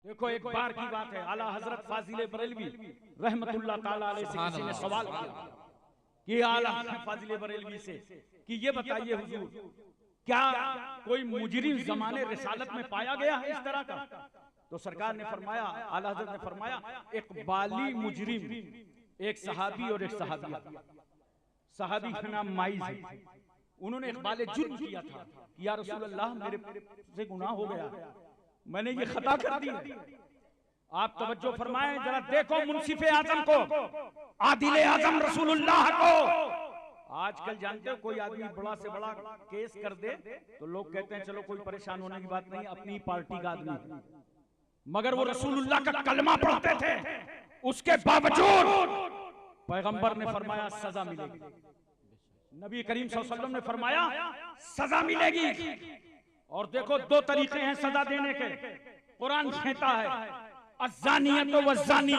देखो एक बार की बात है, आला हजरत फाजिल बरेलवी रहमतुल्लाह ताला अलैह से किसी ने सवाल किया कि आला फाजिल बरेलवी से कि ये बताइए हुजूर, क्या कोई मुजरिम जमाने रिसालत में पाया गया है इस तरह का? तो सरकार ने फरमाया, आला हजरत ने फरमाया, एक बाली मुजरिम, एक सहाबी और एक सहाबिया। सहाबी का नाम माइज है। उन्होंने एक बाले जुर्म किया था कि या रसूल अल्लाह मेरे से गुनाह हो गया, मैंने ये खता कर दी है। आप तवज्जो फरमाएं जरा, देखो मुंसिफ आजम को, आदिल आजम रसूलुल्लाह को। आजकल जानते हो कोई आदमी बड़ा से बड़ा केस कर दे तो लोग कहते हैं चलो कोई परेशान होने की बात नहीं, अपनी पार्टी का आदमी, मगर वो रसूलुल्लाह का कलमा पढ़ते थे, उसके बावजूद पैगंबर ने फरमाया सजा मिलेगी। नबी करीम सल्लल्लाहु अलैहि वसल्लम ने फरमाया सजा मिलेगी। और देखो दो तरीके हैं सजा देने के। कुरान कहता है अज़्ज़ानियतु वज़्ज़ानी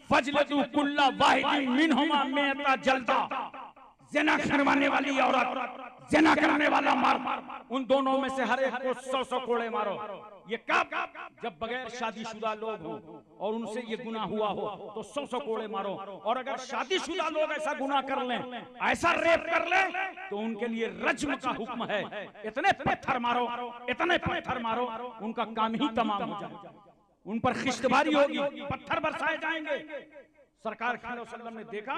फजलिदू कुल्ला वाहिदिन मिनहुमा मिअता जल्दा। ज़िना करवाने वाली औरत, ज़िना करने वाला मर्द, उन दोनों में से हर एक को 100 कोड़े मारो। ये कब? जब बगैर शादीशुदा लोग हो और उनसे ये गुनाह हुआ हो तो 100 कोड़े मारो। और अगर शादीशुदा लोग ऐसा गुनाह कर लें, ऐसा रेप कर लें, तो उनके लिए रज्म का हुक्म है। इतने पत्थर मारो, इतने पत्थर मारो, उनका काम ही तमाम हो जाए। उन पर खिश्तबारी होगी, पत्थर बरसाए जाएंगे। सरकार सल्लल्लाहु अलैहि वसल्लम ने देखा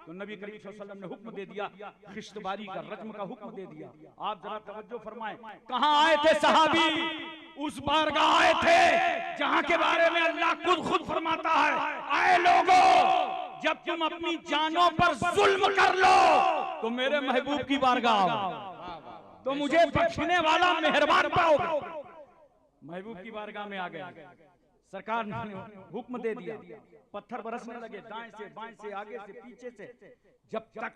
तो नबी करीम सल्लल्लाहु अलैहि वसल्लम ने हुक्म दे दिया, खिश्तबारी का, रज्म का हुक्म दे दिया। आप जरा तवज्जो फरमाएं, कहां आए थे सहाबी? उस बारगाह आए थे जहां के बारे में अल्लाह खुद फरमाता है, आए लोगों जब तुम अपनी जानों पर जुल्म कर लो तो मेरे महबूब की बारगाह आओ, तो मुझे बख्शने वाला मेहरबान पाओगे। महबूब की बारगाह में आ गए, सरकार ने हुक्म दे दिया, पत्थर बरसने लगे, दाएं से बाएं से, आगे से पीछे से। जब तक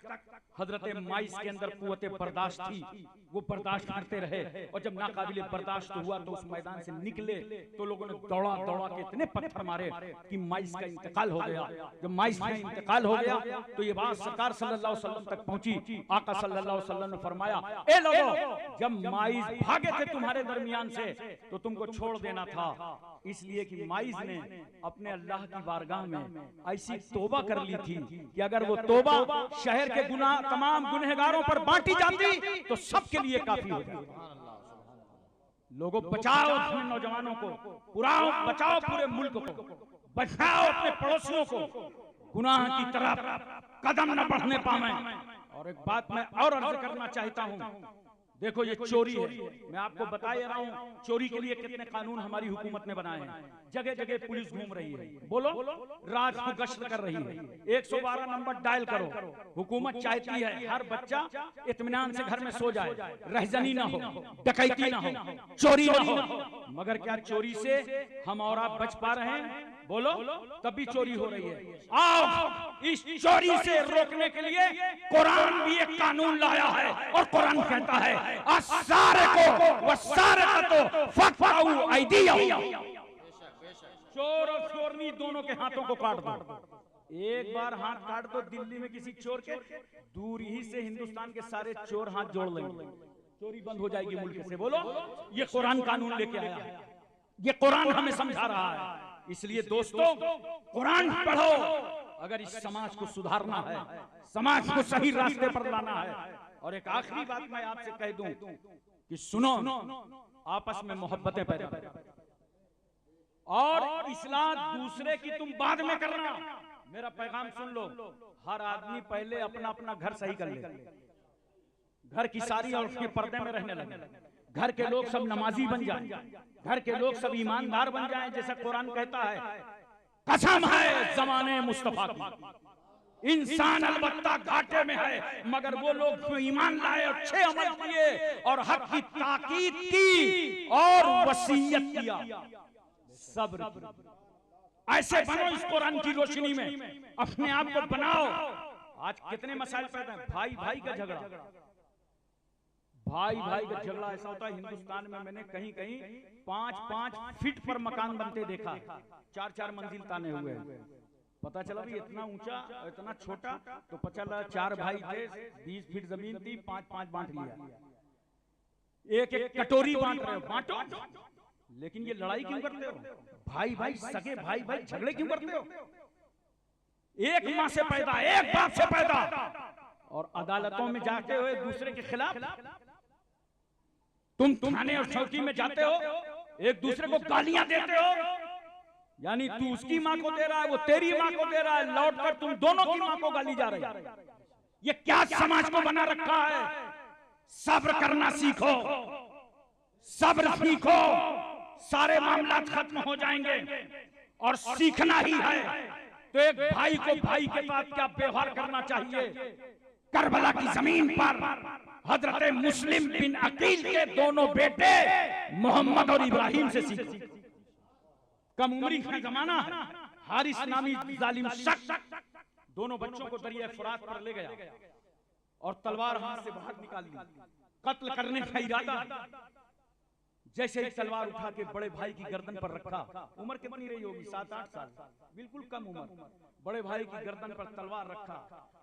हजरत माइस के अंदर कुव्वते बर्दाश्त थी वो बर्दाश्त करते रहे, और जब नाकाबिले बर्दाश्त हुआ तो उस मैदान से निकले तो लोगों ने दौड़ा दौड़ा के इतने पत्थर मारे कि माइस का इंतकाल हो गया। जब माइस का इंतकाल हो गया तो ये बात सरकार सल्लल्लाहु अलैहि वसल्लम तक पहुंची। आका सल्लल्लाहु अलैहि वसल्लम ने फरमाया, ए लोगों जब माइस भागे थे तुम्हारे दरमियान से तो तुमको छोड़ देना था, इसलिए कि माइस ने अपने अल्लाह की बारगाह में ऐसी तौबा कर ली थी कि अगर वो तौबा शहर के गुनाह तमाम गुनहगारों पर बांटी जाती तो सबके लिए काफी हो जाती। लोगों बचाओ अपने नौजवानों को, बचाओ पूरे मुल्क को, बचाओ अपने पड़ोसियों को, गुनाह की तरफ कदम न बढ़ने पावे। और एक बात मैं और अर्ज करना चाहता हूं, देखो ये चोरी है, मैं आपको बता रहा हूँ चोरी के लिए कितने कानून हमारी हुकूमत ने बनाए हैं। जगह जगह पुलिस घूम रही है, बोलो रात को गश्त कर रही है, 112 नंबर डायल करो। हुकूमत चाहती है हर बच्चा इत्मीनान से घर में सो जाए, रहजनी ना हो, डकैती ना हो, चोरी ना हो। मगर क्या चोरी से हम और आप बच पा रहे हैं? बोलो, तभी चोरी हो रही है। आओ इस चोरी से रोकने के लिए कुरान भी एक कानून लाया है, और कुरान कहता है चोर और चोरनी दोनों के हाथों को काट दो। एक बार हाथ काट दो दिल्ली में किसी चोर के, दूर ही से हिंदुस्तान के सारे चोर हाथ जोड़ लेंगे, चोरी बंद हो जाएगी मुल्क से। बोलो, ये कुरान कानून लेके आया है, ये कुरान हमें समझा रहा है। इसलिए दोस्तों कुरान पढ़ो, अगर इस समाज को सुधारना है, समाज को सही रास्ते पर लाना है। और एक आखिरी बात मैं आपसे कह दूं कि सुनो, आपस में मोहब्बतें पैदा करो, और इस्लाह दूसरे की तुम बाद में करना। मेरा पैगाम सुन लो, हर आदमी पहले अपना अपना घर सही कर ले, घर की सारी और उसके पर्दे में रहने लगे, घर के लोग सब नमाजी बन जाएं, घर के लोग सब ईमानदार बन जाएं, जैसा कुरान कहता है। कसम है जमाने मुस्तफा की, इंसान अलबत्ता घाटे में है, मगर वो लोग जो ईमान लाए, अच्छे अमल किए और हक की ताकीद की और वसीयत किया, सब्र किया। ऐसे बनो इस कुरान की रोशनी में, अपने आप को बनाओ। आज कितने मसाइल पैदा हैं, भाई भाई का झगड़ा, भाई भाई का झगड़ा ऐसा होता है हिंदुस्तान में। मैंने कहीं कहीं 5-5 फीट पर मकान बनते देखा, 4-4 मंजिल ताने हुए। पता चला भी इतना ऊंचा इतना छोटा, तो पता चला 4 भाई थे, 20 फीट जमीन थी, 5-5 बांट लिया, एक एक कटोरी बांट रहे हो, बांटो लेकिन ये लड़ाई क्यों करते हो? भाई भाई सगे भाई भाई झगड़े क्यों करते हो? एक माँ से पैदा, एक बाप से पैदा, और अदालतों में जाते हो एक दूसरे के खिलाफ। तुम थाने और चौकी में जाते हो, एक दूसरे को गालियां देते हो, यानी तू उसकी माँ को दे रहा है, वो तेरी माँ को दे रहा है, लौट कर तुम दोनों की माँ को गाली जा रही है। ये क्या समाज को बना रखा है? सब्र करना सीखो, सब्र सीखो, सारे मामला खत्म हो जाएंगे। और सीखना ही है तो एक भाई को भाई के साथ क्या व्यवहार करना चाहिए। करबला की जमीन पर हजरत मुस्लिम बिन अकील के दोनों बेटे मोहम्मद और इब्राहिम से सीखो। कम उम्री का जमाना है, हारिस नामी जालिम शख्स दोनों बच्चों को दरिया फुरात पर ले गया और तलवार हाथ से बाहर निकाल ली, कत्ल करने का इरादा। जैसे ही तलवार उठा के बड़े भाई की गर्दन पर रखा, उम्र कितनी रही होगी? 7-8 साल, बिल्कुल कम उम्र। बड़े भाई की गर्दन पर तलवार रखा।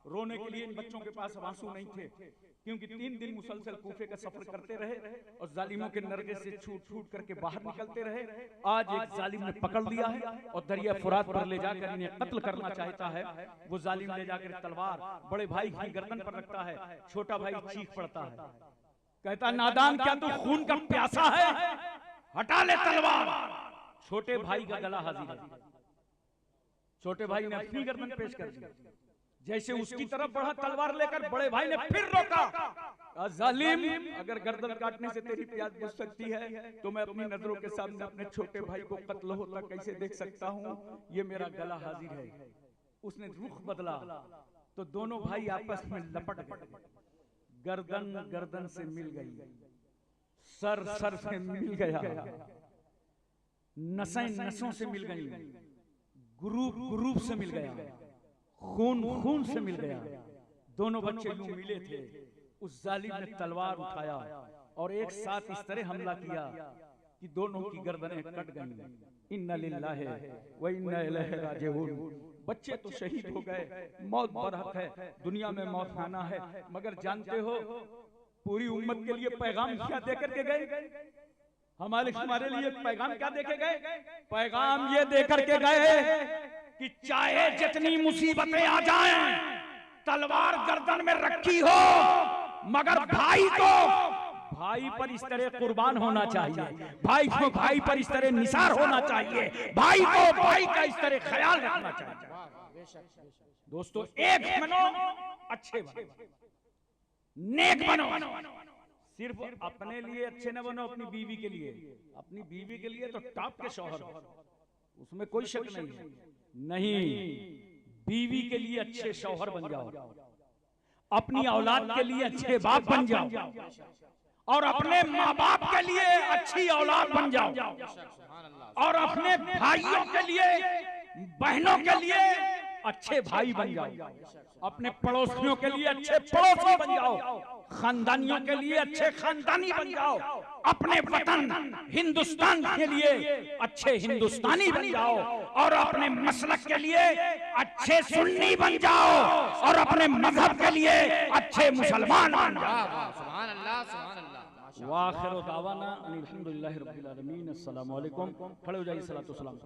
रोने के लिए इन बच्चों के पास आंसू नहीं थे, क्योंकि 3 दिन मुसलसल कूफे का सफर करते रहे और जालिमों के नरगे से छूट छूट करके बाहर निकलते रहे। आज एक जालिम ने पकड़ लिया है और दरिया फुरात पर ले जाकर इन्हें कत्ल करना चाहता है। वो जालिम ले जाकर तलवार बड़े भाई की गर्दन पर रखता है। छोटा भाई चीख पड़ता है, कहता नादान क्या तू खून का प्यासा है, हटा ले तलवार। छोटे भाई का गला हाजिर है। छोटे भाई ने अपनी गर्दन पेश कर दी। जैसे उसकी तरफ बढ़ा तलवार लेकर, बड़े भाई ने फिर रोका, जालिम अगर गर्दन काटने से तेरी प्यास बुझ सकती है तो मैं अपनी नजरों के सामने अपने छोटे भाई को कत्ल होता कैसे देख सकता हूँ, ये मेरा गला हाजिर है। उसने रुख बदला तो दोनों भाई आपस में लपट गए। गर्दन गर्दन से मिल गई, सर सर से मिल गया, नसें नसों से मिल गई, ग्रुप ग्रुप से मिल गया, खून खून से मिल गया। दोनों बच्चे यूं मिले थे। उस जालिम ने तलवार उठाया और एक साथ इस तरह हमला किया कि दोनों की गर्दनें कट गईं। इन्ना लिल्लाहि व इन्ना इलैहि राजिऊन। बच्चे तो शहीद हो गए, मौत बरहक है, दुनिया में मौत आना है, मगर जानते हो पूरी उम्मत के लिए पैगाम क्या देकर के गए? हमारे लिए पैगाम क्या देके गए? पैगाम ये देकर के गए कि चाहे जितनी मुसीबतें आ जाएं, तलवार गर्दन में रखी हो, मगर भाई पर इस तरह कुर्बान होना चाहिए, भाई को भाई पर इस तरह निसार होना चाहिए, भाई को भाई का इस तरह ख्याल रखना चाहिए। दोस्तों एक बनो, अच्छे बनो, नेक बनो। सिर्फ अपने लिए अच्छे न बनो, अपनी बीवी के लिए। अपनी बीवी के लिए तो टॉप के शौहर, उसमें कोई शक नहीं है। नहीं, बीवी के लिए अच्छे शौहर बन जाओ, अपनी औलाद के लिए अच्छे बाप बन जाओ, और अपने माँ बाप के लिए अच्छी औलाद बन जाओ, और अपने भाइयों के लिए, बहनों के लिए अच्छे भाई बन जाओ, अपने पड़ोसियों के लिए अच्छे पड़ोसी बन जाओ, खानदानियों के लिए अच्छे खानदानी बन जाओ, अपने वतन हिंदुस्तान के लिए अच्छे हिंदुस्तानी बन जाओ, और अपने मसलक के लिए अच्छे सुन्नी बन जाओ, और अपने मजहब के लिए अच्छे मुसलमान बन जाओ। सुभान अल्लाह, सुभान अल्लाह। वाखिर दावाना अनिल हम्दुलिल्लाहि रब्बिल आलमीन। अस्सलामु अलैकुम। खड़े हो जाइए, सलातो सलाम।